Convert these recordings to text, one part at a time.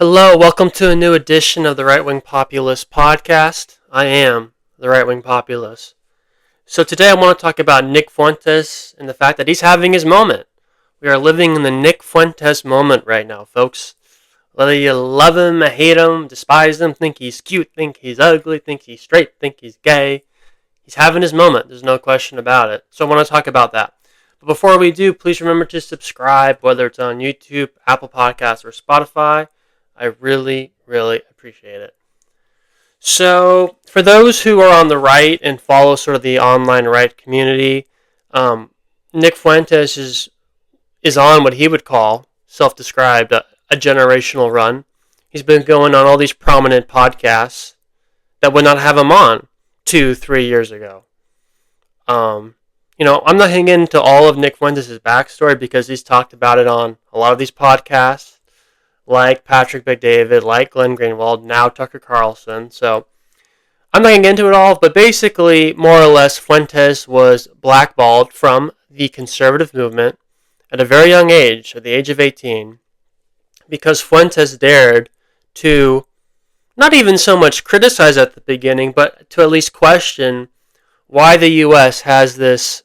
Hello, welcome to a new edition of the Right Wing Populist podcast. I am the Right Wing Populist. So today I want to talk about Nick Fuentes and the fact that he's having his moment. We are living in the Nick Fuentes moment right now, folks. Whether you love him, hate him, despise him, think he's cute, think he's ugly, think he's straight, think he's gay, he's having his moment. There's no question about it. So I want to talk about that. But before we do, please remember to subscribe, whether it's on YouTube, Apple Podcasts, or Spotify. I really, really appreciate it. So, for those who are on the right and follow sort of the online right community, Nick Fuentes is on what he would call, self-described, a generational run. He's been going on all these prominent podcasts that would not have him on 2-3 years ago. I'm not going to get into all of Nick Fuentes' backstory because he's talked about it on a lot of these podcasts, like Patrick Bet-David, like Glenn Greenwald, now Tucker Carlson. So I'm not going to get into it all, but basically, more or less, Fuentes was blackballed from the conservative movement at a very young age, at the age of 18, because Fuentes dared to not even so much criticize at the beginning, but to at least question why the U.S. has this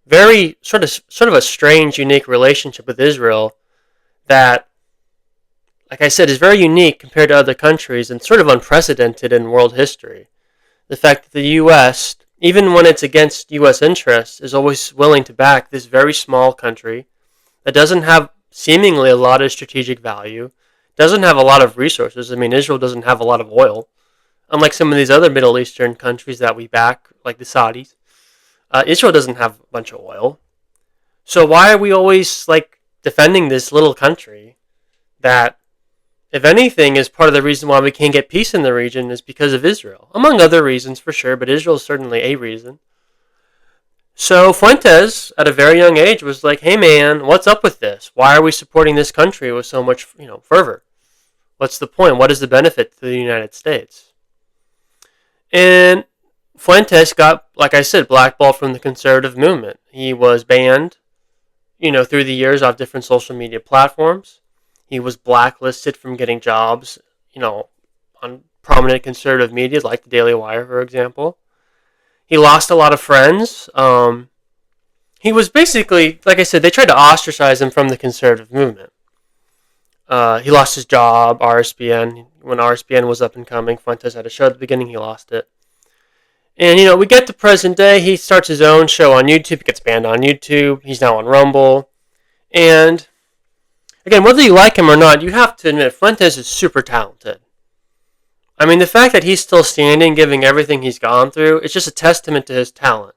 very sort of a strange, unique relationship with Israel that, like I said, is very unique compared to other countries and sort of unprecedented in world history. The fact that the U.S., even when it's against U.S. interests, is always willing to back this very small country that doesn't have seemingly a lot of strategic value, doesn't have a lot of resources. I mean, Israel doesn't have a lot of oil, unlike some of these other Middle Eastern countries that we back, like the Saudis. Israel doesn't have a bunch of oil. So why are we always defending this little country that, if anything, is part of the reason why we can't get peace in the region is because of Israel. Among other reasons, for sure, but Israel is certainly a reason. So Fuentes, at a very young age, was like, hey man, what's up with this? Why are we supporting this country with so much fervor? What's the point? What is the benefit to the United States? And Fuentes got, like I said, blackballed from the conservative movement. He was banned, through the years off different social media platforms. He was blacklisted from getting jobs, on prominent conservative media like the Daily Wire, for example. He lost a lot of friends. He was basically, like I said, they tried to ostracize him from the conservative movement. He lost his job, RSBN. When RSBN was up and coming, Fuentes had a show at the beginning, he lost it. And, we get to present day, he starts his own show on YouTube, he gets banned on YouTube, he's now on Rumble. And again, whether you like him or not, you have to admit Fuentes is super talented. I mean, the fact that he's still standing, giving everything he's gone through, it's just a testament to his talent.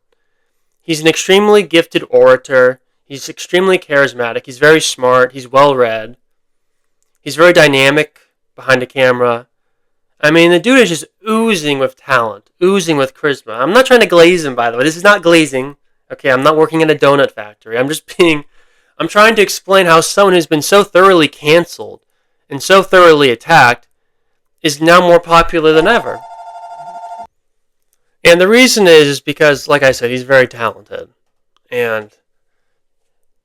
He's an extremely gifted orator. He's extremely charismatic. He's very smart. He's well-read. He's very dynamic behind a camera. I mean, the dude is just oozing with talent, oozing with charisma. I'm not trying to glaze him, by the way. This is not glazing. Okay, I'm not working in a donut factory. I'm trying to explain how someone who's been so thoroughly canceled and so thoroughly attacked is now more popular than ever. And the reason is because, like I said, he's very talented. And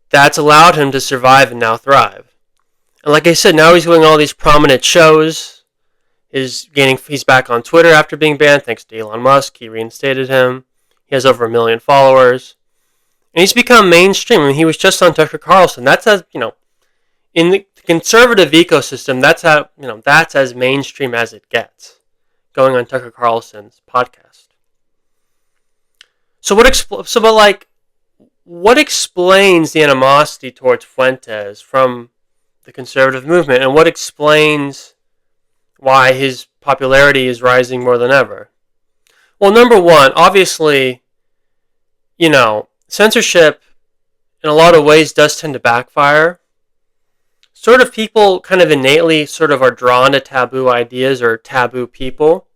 that's allowed him to survive and now thrive. And like I said, now he's doing all these prominent shows. He's back on Twitter after being banned, thanks to Elon Musk. He reinstated him. He has over 1 million followers. And he's become mainstream. I mean, he was just on Tucker Carlson. That's in the conservative ecosystem, that's as mainstream as it gets, going on Tucker Carlson's podcast. So what explains the animosity towards Fuentes from the conservative movement, and what explains why his popularity is rising more than ever? Well, number one, obviously, censorship in a lot of ways does tend to backfire. Sort of people kind of innately sort of are drawn to taboo ideas or taboo people.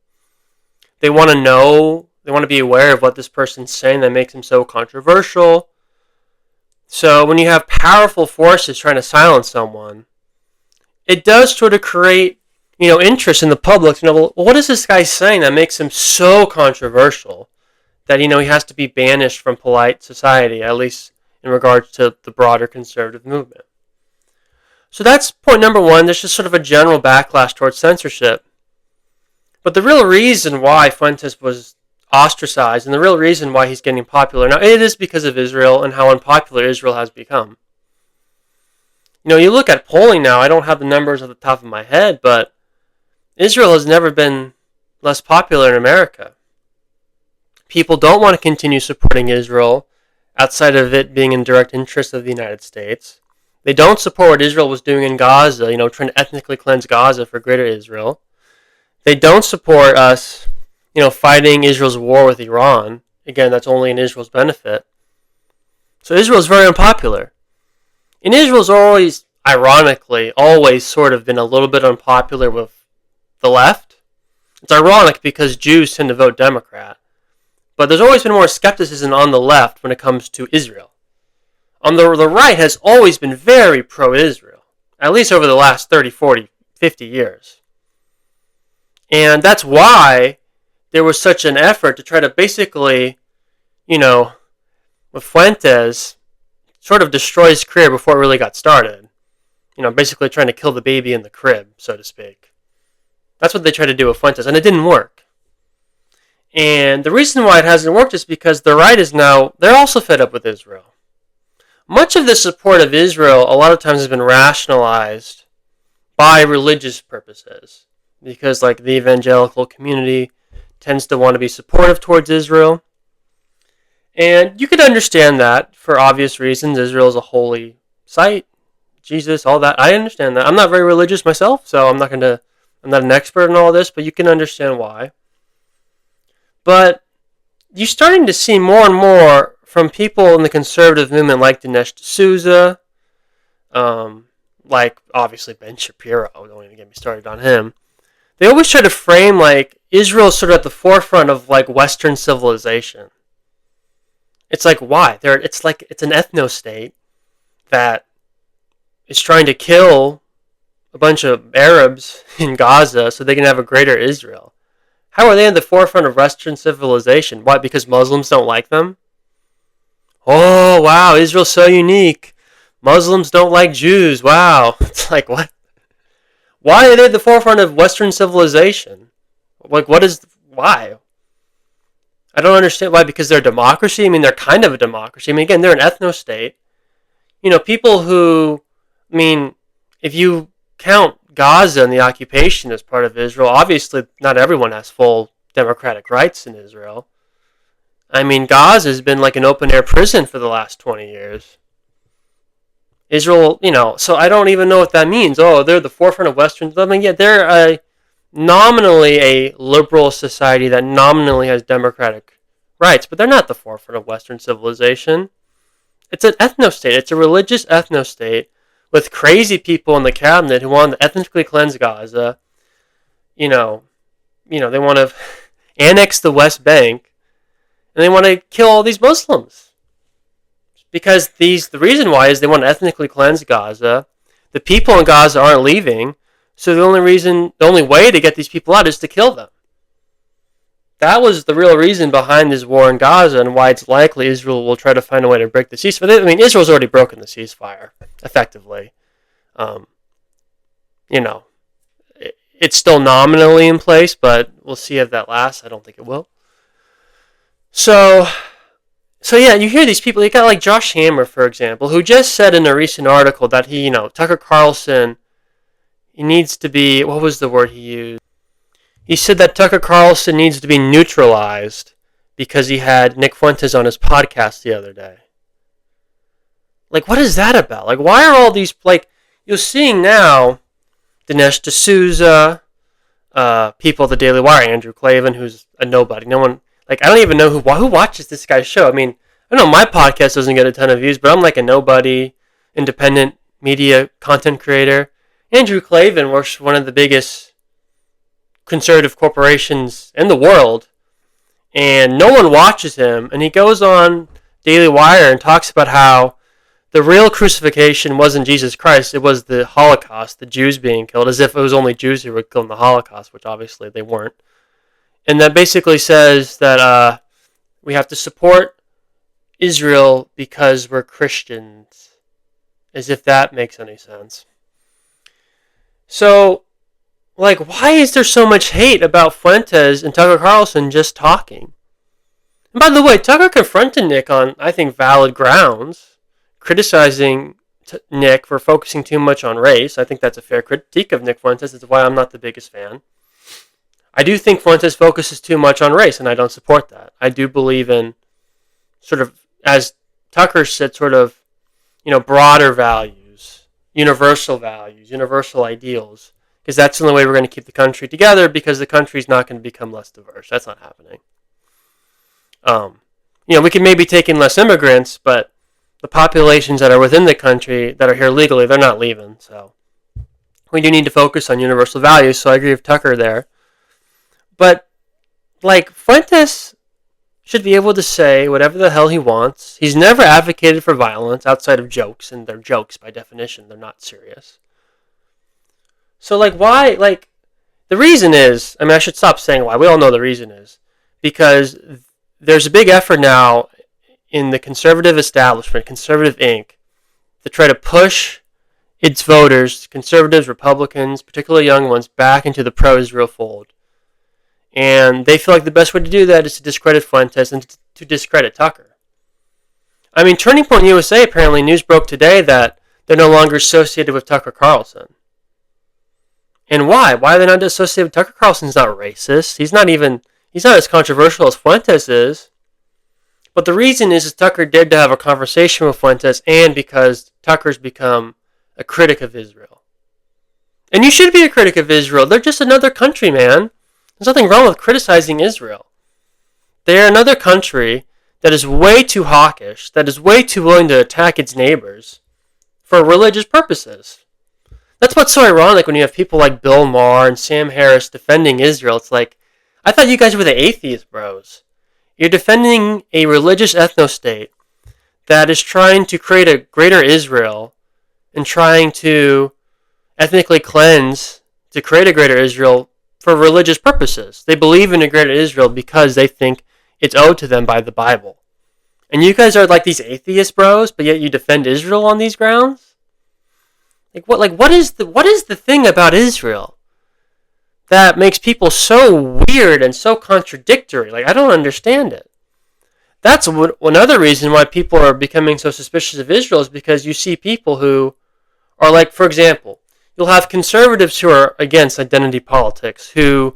They want to know, they want to be aware of what this person's saying that makes him so controversial. So when you have powerful forces trying to silence someone, it does sort of create, interest in the public to know, well, what is this guy saying that makes him so controversial that, he has to be banished from polite society, at least in regards to the broader conservative movement. So that's point number one. There's just sort of a general backlash towards censorship. But the real reason why Fuentes was ostracized and the real reason why he's getting popular now, it is because of Israel and how unpopular Israel has become. You look at polling now, I don't have the numbers off the top of my head, but Israel has never been less popular in America. People don't want to continue supporting Israel outside of it being in direct interest of the United States. They don't support what Israel was doing in Gaza, trying to ethnically cleanse Gaza for greater Israel. They don't support us, fighting Israel's war with Iran. Again, that's only in Israel's benefit. So Israel is very unpopular. And Israel's always, ironically, always sort of been a little bit unpopular with the left. It's ironic because Jews tend to vote Democrat. But there's always been more skepticism on the left when it comes to Israel. On the right has always been very pro-Israel, at least over the last 30, 40, 50 years. And that's why there was such an effort to try to basically, with Fuentes, sort of destroy his career before it really got started. Basically trying to kill the baby in the crib, so to speak. That's what they tried to do with Fuentes, and it didn't work. And the reason why it hasn't worked is because the right is now, they're also fed up with Israel. Much of the support of Israel a lot of times has been rationalized by religious purposes. Because the evangelical community tends to want to be supportive towards Israel. And you could understand that for obvious reasons. Israel is a holy site. Jesus, all that. I understand that. I'm not very religious myself, so I'm not an expert in all this, but you can understand why. But you're starting to see more and more from people in the conservative movement like Dinesh D'Souza, like obviously Ben Shapiro. Don't even get me started on him. They always try to frame Israel sort of at the forefront of Western civilization. It's why? It's an ethno-state that is trying to kill a bunch of Arabs in Gaza so they can have a greater Israel. How are they in the forefront of Western civilization? Why? Because Muslims don't like them? Oh, wow, Israel's so unique. Muslims don't like Jews. Wow. It's what? Why are they at the forefront of Western civilization? Why? I don't understand why, because they're a democracy. I mean, they're kind of a democracy. I mean, again, they're an ethno-state. People who, if you count Gaza and the occupation as part of Israel, obviously not everyone has full democratic rights in Israel. Gaza has been an open-air prison for the last 20 years. Israel, so I don't even know what that means. Oh, they're the forefront of Western. They're nominally a liberal society that nominally has democratic rights, but they're not the forefront of Western civilization. It's an ethno-state. It's a religious ethno-state with crazy people in the cabinet who want to ethnically cleanse Gaza. They want to annex the West Bank, and they want to kill all these Muslims. Because the reason why is they want to ethnically cleanse Gaza. The people in Gaza aren't leaving, so the only way to get these people out is to kill them. That was the real reason behind this war in Gaza and why it's likely Israel will try to find a way to break the ceasefire. Israel's already broken the ceasefire, effectively. It's still nominally in place, but we'll see if that lasts. I don't think it will. So yeah, you hear these people. You got Josh Hammer, for example, who just said in a recent article that he, Tucker Carlson, he needs to be, what was the word he used? He said that Tucker Carlson needs to be neutralized because he had Nick Fuentes on his podcast the other day. What is that about? Why are all these, you're seeing now Dinesh D'Souza, people at the Daily Wire, Andrew Klavan, who's a nobody. No one, I don't even know who watches this guy's show. I know my podcast doesn't get a ton of views, but I'm a nobody, independent media content creator. Andrew Klavan works for one of the biggest conservative corporations in the world, and no one watches him, and he goes on Daily Wire and talks about how the real crucifixion wasn't Jesus Christ, it was the Holocaust, the Jews being killed, as if it was only Jews who were killed in the Holocaust, which obviously they weren't. And that basically says that we have to support Israel because we're Christians, as if that makes any sense. So, like, why is there so much hate about Fuentes and Tucker Carlson just talking? And by the way, Tucker confronted Nick on, I think, valid grounds, criticizing Nick for focusing too much on race. I think that's a fair critique of Nick Fuentes. That's why I'm not the biggest fan. I do think Fuentes focuses too much on race, and I don't support that. I do believe in sort of, as Tucker said, sort of, broader values, universal ideals, because that's the only way we're going to keep the country together, because the country's not going to become less diverse. That's not happening. We can maybe take in less immigrants, but the populations that are within the country that are here legally, they're not leaving. So we do need to focus on universal values. So I agree with Tucker there. But, Fuentes should be able to say whatever the hell he wants. He's never advocated for violence outside of jokes, and they're jokes by definition. They're not serious. So, why? The reason is, I should stop saying why. We all know the reason is because there's a big effort now in the conservative establishment, Conservative Inc., to try to push its voters, conservatives, Republicans, particularly young ones, back into the pro-Israel fold. And they feel like the best way to do that is to discredit Fuentes and to discredit Tucker. Turning Point USA, apparently news broke today that they're no longer associated with Tucker Carlson. And why? Why are they not associated with Tucker Carlson? He's not racist. He's not as controversial as Fuentes is. But the reason is Tucker dared to have a conversation with Fuentes, and because Tucker's become a critic of Israel. And you should be a critic of Israel. They're just another country, man. There's nothing wrong with criticizing Israel. They're another country that is way too hawkish, that is way too willing to attack its neighbors for religious purposes. That's what's so ironic when you have people like Bill Maher and Sam Harris defending Israel. It's like, I thought you guys were the atheist bros. You're defending a religious ethno-state that is trying to create a greater Israel and trying to ethnically cleanse to create a greater Israel for religious purposes. They believe in a greater Israel because they think it's owed to them by the Bible. And you guys are like these atheist bros, but yet you defend Israel on these grounds? What is the thing about Israel that makes people so weird and so contradictory? I don't understand it. That's another reason why people are becoming so suspicious of Israel, is because you see people who are for example, you'll have conservatives who are against identity politics, who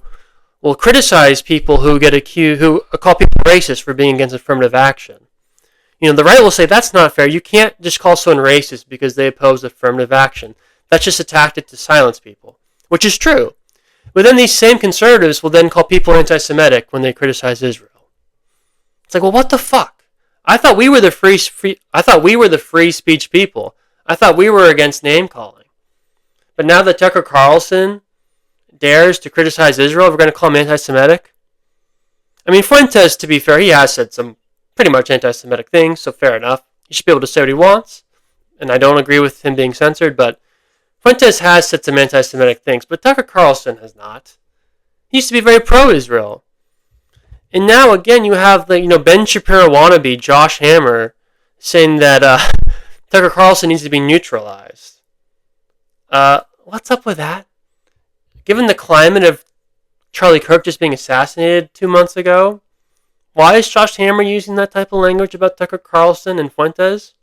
will criticize people who call people racist for being against affirmative action. The right will say that's not fair. You can't just call someone racist because they oppose affirmative action. That's just a tactic to silence people, which is true. But then these same conservatives will then call people anti-Semitic when they criticize Israel. It's like, well, what the fuck? I thought we were the free speech people. I thought we were against name calling. But now that Tucker Carlson dares to criticize Israel, we're going to call him anti-Semitic? Fuentes, to be fair, he has said some pretty much anti-Semitic things, so fair enough. He should be able to say what he wants, and I don't agree with him being censored, but Fuentes has said some anti-Semitic things, but Tucker Carlson has not. He used to be very pro-Israel. And now, again, you have Ben Shapiro wannabe, Josh Hammer, saying that Tucker Carlson needs to be neutralized. What's up with that? Given the climate of Charlie Kirk just being assassinated 2 months ago, why is Josh Hammer using that type of language about Tucker Carlson and Fuentes?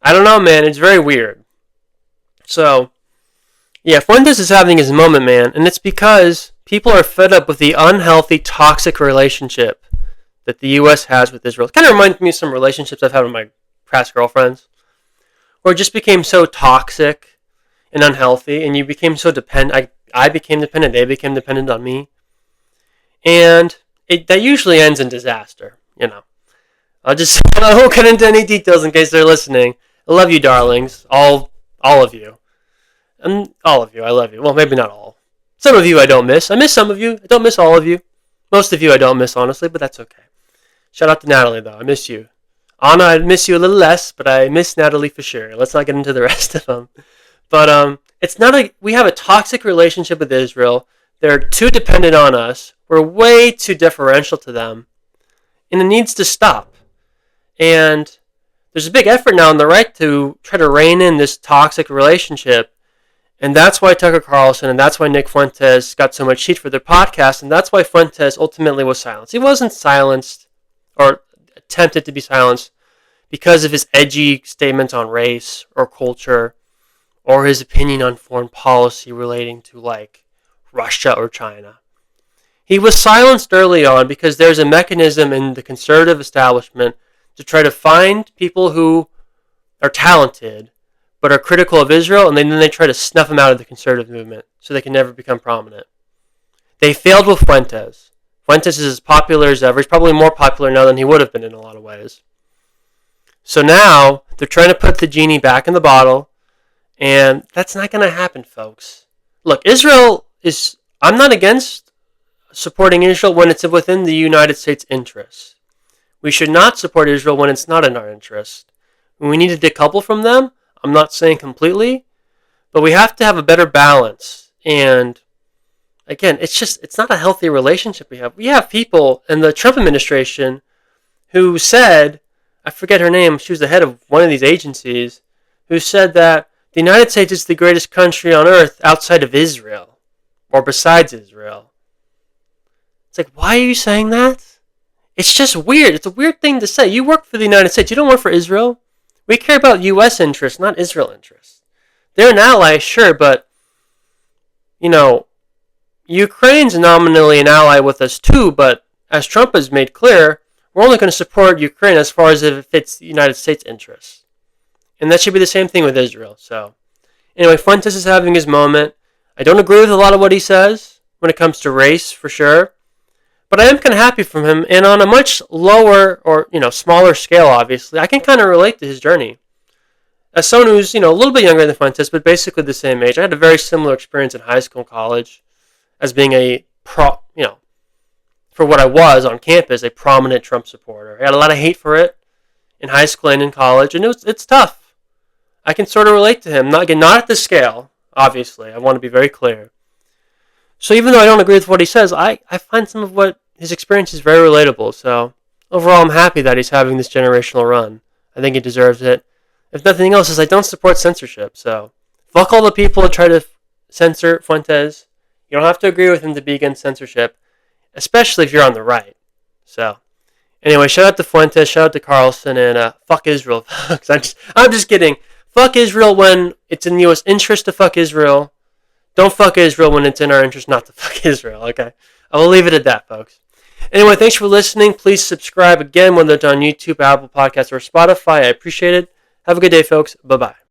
I don't know, man. It's very weird. So, yeah, Fuentes is having his moment, man, and it's because people are fed up with the unhealthy, toxic relationship that the U.S. has with Israel. It kind of reminds me of some relationships I've had with my past girlfriends, where it just became so toxic and unhealthy, and you became so dependent. I became dependent, they became dependent on me, and that usually ends in disaster, I won't get into any details in case they're listening. I love you, darlings, all of you. And all of you, I love you. Well, maybe not all. Some of you I don't miss. I miss some of you. I don't miss all of you. Most of you I don't miss, honestly, but that's okay. Shout out to Natalie, though. I miss you. Anna, I miss you a little less, but I miss Natalie for sure. Let's not get into the rest of them. But we have a toxic relationship with Israel. They're too dependent on us. We're way too deferential to them. And it needs to stop. And there's a big effort now on the right to try to rein in this toxic relationship And that's why Tucker Carlson and that's why Nick Fuentes got so much heat for their podcast, and that's why Fuentes ultimately was silenced. He wasn't silenced or attempted to be silenced because of his edgy statements on race or culture or his opinion on foreign policy relating to like Russia or China. He was silenced early on because there's a mechanism in the conservative establishment to try to find people who are talented but are critical of Israel, and then they try to snuff them out of the conservative movement so they can never become prominent. They failed with Fuentes. Fuentes is as popular as ever. He's probably more popular now than he would have been in a lot of ways. So now they're trying to put the genie back in the bottle, and that's not going to happen, folks. Look, I'm not against supporting Israel when it's within the United States' interests. We should not support Israel when it's not in our interest. When we need to decouple from them, I'm not saying completely, but we have to have a better balance. And again, it's not a healthy relationship we have. We have people in the Trump administration who said, I forget her name, she was the head of one of these agencies, who said that the United States is the greatest country on earth outside of Israel, or besides Israel. It's like, why are you saying that? It's just weird. It's a weird thing to say. You work for the United States. You don't work for Israel. We care about U.S. interests, not Israel interests. They're an ally, sure, but, Ukraine's nominally an ally with us too, but as Trump has made clear, we're only going to support Ukraine as far as if it fits the United States' interests. And that should be the same thing with Israel. So, anyway, Fuentes is having his moment. I don't agree with a lot of what he says when it comes to race, for sure. But I am kind of happy for him, and on a much lower or, smaller scale, obviously, I can kind of relate to his journey. As someone who's, a little bit younger than Fuentes, but basically the same age, I had a very similar experience in high school and college as being for what I was on campus, a prominent Trump supporter. I had a lot of hate for it in high school and in college, and it's tough. I can sort of relate to him, not at this scale, obviously. I want to be very clear. So even though I don't agree with what he says, I find some of what his experience is very relatable. So overall, I'm happy that he's having this generational run. I think he deserves it. If nothing else, is I don't support censorship. So fuck all the people who try to censor Fuentes. You don't have to agree with him to be against censorship, especially if you're on the right. So anyway, shout out to Fuentes, shout out to Carlson, and fuck Israel. I'm just kidding. Fuck Israel when it's in the U.S. interest to fuck Israel. Don't fuck Israel when it's in our interest not to fuck Israel, okay? I will leave it at that, folks. Anyway, thanks for listening. Please subscribe again, whether it's on YouTube, Apple Podcasts, or Spotify. I appreciate it. Have a good day, folks. Bye-bye.